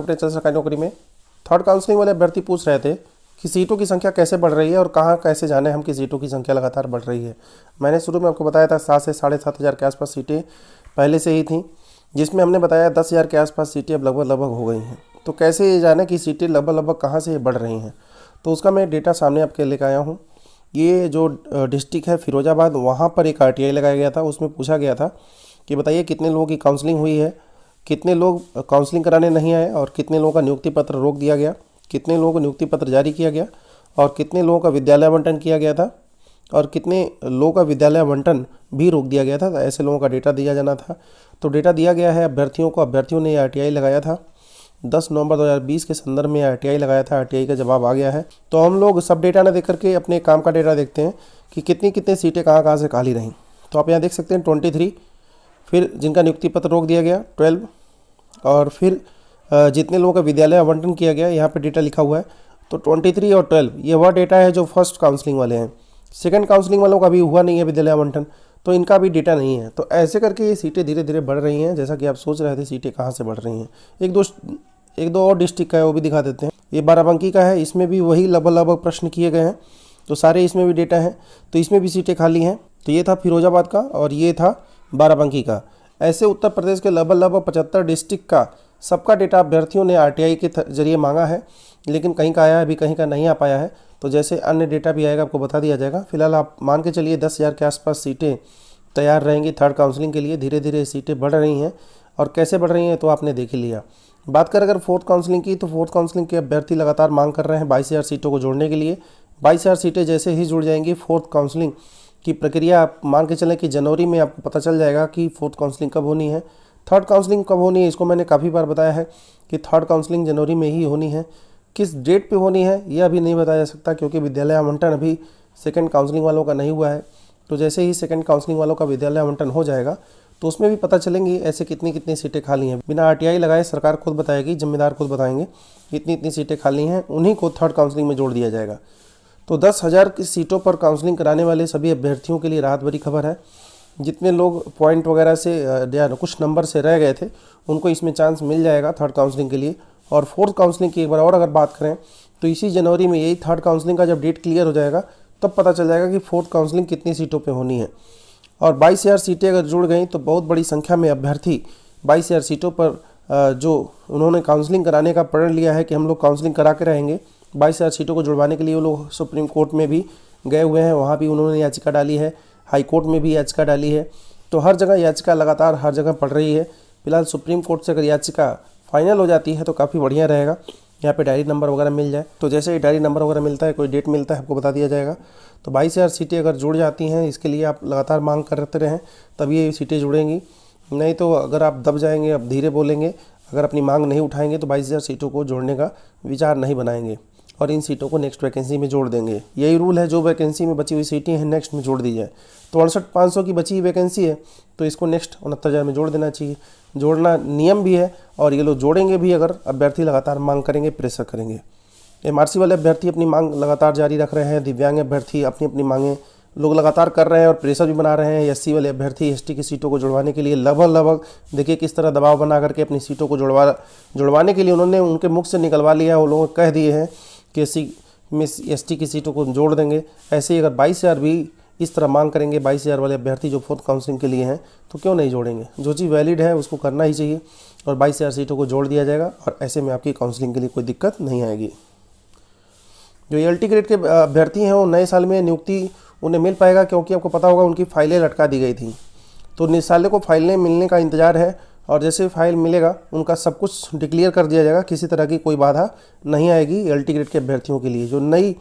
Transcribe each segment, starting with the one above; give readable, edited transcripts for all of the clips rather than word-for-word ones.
Temperature सरकारी नौकरी में थर्ड काउंसलिंग वाले अभ्यर्थी पूछ रहे थे कि सीटों की संख्या कैसे बढ़ रही है और कहाँ कैसे जाने हम कि सीटों की संख्या लगातार बढ़ रही है। मैंने शुरू में आपको बताया था 7 से 7,500 के आसपास सीटें पहले से ही थी, जिसमें हमने बताया 10,000 के आसपास सीटें अब लगभग हो गई हैं। तो कैसे ये जाने कि सीटें लगभग कहाँ से बढ़ रही हैं, तो उसका मैं डेटा सामने आपके लेकर आया हूँ। ये जो डिस्ट्रिक्ट है फिरोजाबाद, वहाँ पर एक RTI लगाया गया था। उसमें पूछा गया था कि बताइए कितने लोगों की काउंसलिंग हुई है, कितने लोग काउंसलिंग कराने नहीं आए और कितने लोगों का नियुक्ति पत्र रोक दिया गया, कितने लोगों को नियुक्ति पत्र जारी किया गया और कितने लोगों का विद्यालय आवंटन किया गया था और कितने लोगों का विद्यालय आवंटन भी रोक दिया गया था। तो ऐसे लोगों का डेटा दिया जाना था। तो डेटा दिया गया है अभ्यर्थियों को। अभ्यर्थियों ने RTI लगाया था 10 नवंबर 2020 के संदर्भ में RTI लगाया था। RTI का जवाब आ गया है। तो हम लोग सब डेटा ना देख करके अपने काम का डेटा देखते हैं कि कितनी कितनी सीटें कहाँ से खाली रहीं। तो आप यहाँ देख सकते हैं 23, फिर जिनका नियुक्ति पत्र रोक दिया गया 12, और फिर जितने लोगों का विद्यालय आवंटन किया गया यहाँ पे डेटा लिखा हुआ है। तो 23 और 12 ये वह डेटा है जो फर्स्ट काउंसलिंग वाले हैं। सेकंड काउंसलिंग वालों का भी हुआ नहीं है विद्यालय आवंटन, तो इनका भी डेटा नहीं है। तो ऐसे करके ये सीटें धीरे धीरे बढ़ रही हैं। जैसा कि आप सोच रहे थे सीटें कहाँ से बढ़ रही हैं। एक दो और डिस्ट्रिक्ट का है, वो भी दिखा देते हैं। ये बाराबंकी का है, इसमें भी वही लगभग प्रश्न किए गए हैं। तो सारे इसमें भी डेटा हैं, तो इसमें भी सीटें खाली हैं। तो ये था फिरोजाबाद का और ये था बाराबंकी का। ऐसे उत्तर प्रदेश के लगभग 75 डिस्ट्रिक्ट का सबका डेटा अभ्यर्थियों ने RTI के जरिए मांगा है, लेकिन कहीं का आया है, अभी कहीं का नहीं आ पाया है। तो जैसे अन्य डेटा भी आएगा आपको बता दिया जाएगा। फिलहाल आप मान के चलिए 10,000 के आसपास सीटें तैयार रहेंगी थर्ड काउंसलिंग के लिए। धीरे धीरे सीटें बढ़ रही हैं और कैसे बढ़ रही हैं तो आपने देख ही लिया। बात करें अगर फोर्थ काउंसलिंग की, तो फोर्थ काउंसलिंग के अभ्यर्थी लगातार मांग कर रहे हैं 22,000 सीटों को जोड़ने के लिए। 22,000 सीटें जैसे ही जुड़ जाएंगी, फोर्थ काउंसलिंग की प्रक्रिया आप मान के चलें कि जनवरी में आपको पता चल जाएगा कि फोर्थ काउंसलिंग कब होनी है, थर्ड काउंसलिंग कब होनी है। इसको मैंने काफ़ी बार बताया है कि थर्ड काउंसलिंग जनवरी में ही होनी है। किस डेट पे होनी है यह अभी नहीं बताया जा सकता, क्योंकि विद्यालय आवंटन अभी सेकंड काउंसलिंग वालों का नहीं हुआ है। तो जैसे ही सेकंड काउंसलिंग वालों का विद्यालय आवंटन हो जाएगा तो उसमें भी पता चलेंगी ऐसे कितनी कितनी सीटें खाली हैं। बिना RTI लगाए सरकार खुद बताएगी, जिम्मेदार खुद बताएंगे इतनी इतनी सीटें खाली हैं, उन्हीं को थर्ड काउंसलिंग में जोड़ दिया जाएगा। तो 10,000 की सीटों पर काउंसलिंग कराने वाले सभी अभ्यर्थियों के लिए राहत भरी खबर है। जितने लोग पॉइंट वगैरह से या कुछ नंबर से रह गए थे, उनको इसमें चांस मिल जाएगा थर्ड काउंसलिंग के लिए। और फोर्थ काउंसलिंग की एक बार और अगर बात करें तो इसी जनवरी में, यही थर्ड काउंसलिंग का जब डेट क्लियर हो जाएगा तब पता चल जाएगा कि फोर्थ काउंसलिंग कितनी सीटों पे होनी है। और 22,000 सीटें अगर जुड़ गई तो बहुत बड़ी संख्या में अभ्यर्थी 22,000 सीटों पर जो उन्होंने काउंसलिंग कराने का प्रण लिया है कि हम लोग काउंसलिंग करा के रहेंगे, 22,000 सीटों को जुड़वाने के लिए वो लोग सुप्रीम कोर्ट में भी गए हुए हैं। वहाँ भी उन्होंने याचिका डाली है, हाई कोर्ट में भी याचिका डाली है। तो हर जगह याचिका लगातार हर जगह पड़ रही है। फिलहाल सुप्रीम कोर्ट से अगर याचिका फाइनल हो जाती है तो काफ़ी बढ़िया रहेगा। यहाँ पे डायरी नंबर वगैरह मिल जाए, तो जैसे ही डायरी नंबर वगैरह मिलता है, कोई डेट मिलता है, आपको बता दिया जाएगा। तो 22,000 सीटें अगर जुड़ जाती हैं, इसके लिए आप लगातार मांग करते रहें, तब ये सीटें जुड़ेंगी। नहीं तो अगर आप दब जाएंगे, आप धीरे बोलेंगे, अगर अपनी मांग नहीं उठाएंगे तो 22,000 सीटों को जोड़ने का विचार नहीं बनाएंगे और इन सीटों को नेक्स्ट वैकेंसी में जोड़ देंगे। यही रूल है, जो वैकेंसी में बची हुई सीटें हैं नेक्स्ट में जोड़ दी जाए। तो 68,500 की बची हुई वैकेंसी है, तो इसको नेक्स्ट 69,000 में जोड़ देना चाहिए। जोड़ना नियम भी है और ये लोग जोड़ेंगे भी अगर अभ्यर्थी लगातार मांग करेंगे, प्रेशर करेंगे। MRC वाले अभ्यर्थी अपनी मांग लगातार जारी रख रहे हैं। दिव्यांग अभ्यर्थी अपनी अपनी मांगें लोग लगातार कर रहे हैं और प्रेशर भी बना रहे हैं। SC वाले अभ्यर्थी ST की सीटों को जुड़वाने के लिए लगभग देखिए किस तरह दबाव बना करके अपनी सीटों को जुड़वाने के लिए उन्होंने उनके मुख से निकलवा लिया है। वो लोग कह दिए हैं कि SC में ST की सीटों को जोड़ देंगे। ऐसे ही अगर 22,000 भी इस तरह मांग करेंगे, 22,000 वाले अभ्यर्थी जो फोर्थ काउंसलिंग के लिए हैं, तो क्यों नहीं जोड़ेंगे। जो चीज़ वैलिड है उसको करना ही चाहिए और 22,000 सीटों को जोड़ दिया जाएगा और ऐसे में आपकी काउंसलिंग के लिए कोई दिक्कत नहीं आएगी। जो LT ग्रेड के अभ्यर्थी हैं वो नए साल में नियुक्ति उन्हें मिल पाएगा, क्योंकि आपको पता होगा उनकी फाइलें लटका दी गई थी। तो निशाले को फाइलें मिलने का इंतज़ार है और जैसे फाइल मिलेगा उनका सब कुछ डिक्लेयर कर दिया जाएगा। किसी तरह की कोई बाधा नहीं आएगी LT ग्रेड के अभ्यर्थियों के लिए।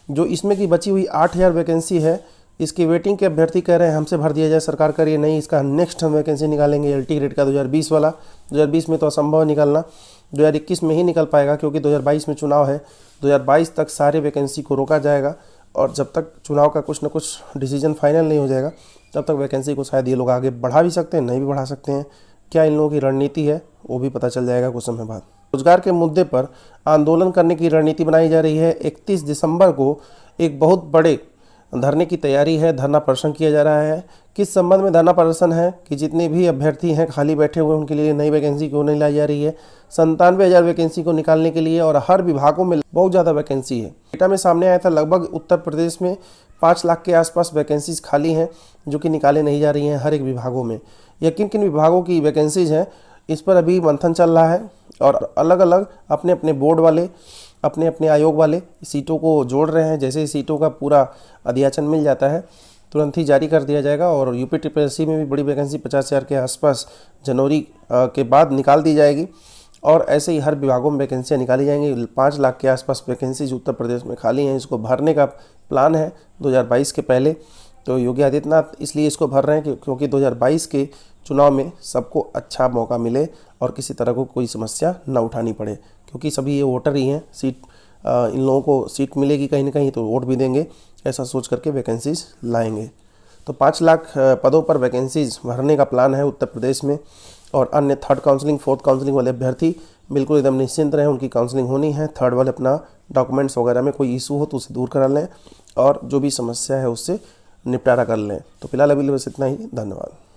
जो इसमें की बची हुई 8,000 वैकेंसी है, इसकी वेटिंग के अभ्यर्थी कह रहे हैं हमसे भर दिया जाए, सरकार करिए नहीं, इसका नेक्स्ट हम वैकेंसी निकालेंगे LT ग्रेड का 2020 वाला। 2020 में तो असंभव है निकालना, 2021 में ही निकल पाएगा क्योंकि 2022 में चुनाव है। 2022 तक सारे वैकेंसी को रोका जाएगा और जब तक चुनाव का कुछ न कुछ डिसीजन फाइनल नहीं हो जाएगा तब तक वैकेंसी को शायद ये लोग आगे बढ़ा भी सकते हैं, नहीं भी बढ़ा सकते हैं। क्या इन लोगों की रणनीति है वो भी पता चल जाएगा कुछ समय बाद। रोजगार के मुद्दे पर आंदोलन करने की रणनीति बनाई जा रही है। 31 दिसंबर को एक बहुत बड़े धरने की तैयारी है, धरना प्रदर्शन किया जा रहा है। किस संबंध में धरना प्रदर्शन है कि जितने भी अभ्यर्थी हैं खाली बैठे हुए उनके लिए नई वैकेंसी क्यों नहीं लाई जा रही है। 97,000 वैकेंसी को निकालने के लिए, और हर विभागों में बहुत ज़्यादा वैकेंसी है। डेटा में सामने आया था लगभग उत्तर प्रदेश में 5 लाख के आसपास वैकेंसीज खाली हैं जो कि निकाले नहीं जा रही हैं हर एक विभागों में। यह किन किन विभागों की वैकेंसीज हैं इस पर अभी मंथन चल रहा है, और अलग अलग अपने अपने बोर्ड वाले, अपने अपने आयोग वाले सीटों को जोड़ रहे हैं। जैसे ही सीटों का पूरा अध्याचन मिल जाता है तुरंत ही जारी कर दिया जाएगा। और यूपी ट्रिपल में भी बड़ी वैकेंसी 50,000 के आसपास जनवरी के बाद निकाल दी जाएगी, और ऐसे ही हर विभागों में वैकेंसियाँ निकाली जाएंगी। 5 लाख के आसपास वैकेंसी जो उत्तर प्रदेश में खाली हैं, इसको भरने का प्लान है 2022 के पहले। तो योगी आदित्यनाथ इसलिए इसको भर रहे हैं क्योंकि 2022 के चुनाव में सबको अच्छा मौका मिले और किसी तरह को कोई समस्या न उठानी पड़े, क्योंकि सभी ये वोटर ही हैं। इन लोगों को सीट मिलेगी कहीं ना कहीं तो वोट भी देंगे, ऐसा सोच करके वैकेंसीज लाएंगे। तो 5 लाख पदों पर वैकेंसीज भरने का प्लान है उत्तर प्रदेश में। और अन्य थर्ड काउंसलिंग, फोर्थ काउंसलिंग वाले अभ्यर्थी बिल्कुल एकदम निश्चिंत रहें, उनकी काउंसलिंग होनी है। थर्ड वाले अपना डॉक्यूमेंट्स वगैरह में कोई इशू हो तो उसे दूर करा लें, और जो भी समस्या है उससे निपटारा कर लें। तो फिलहाल अभी बस इतना ही। धन्यवाद।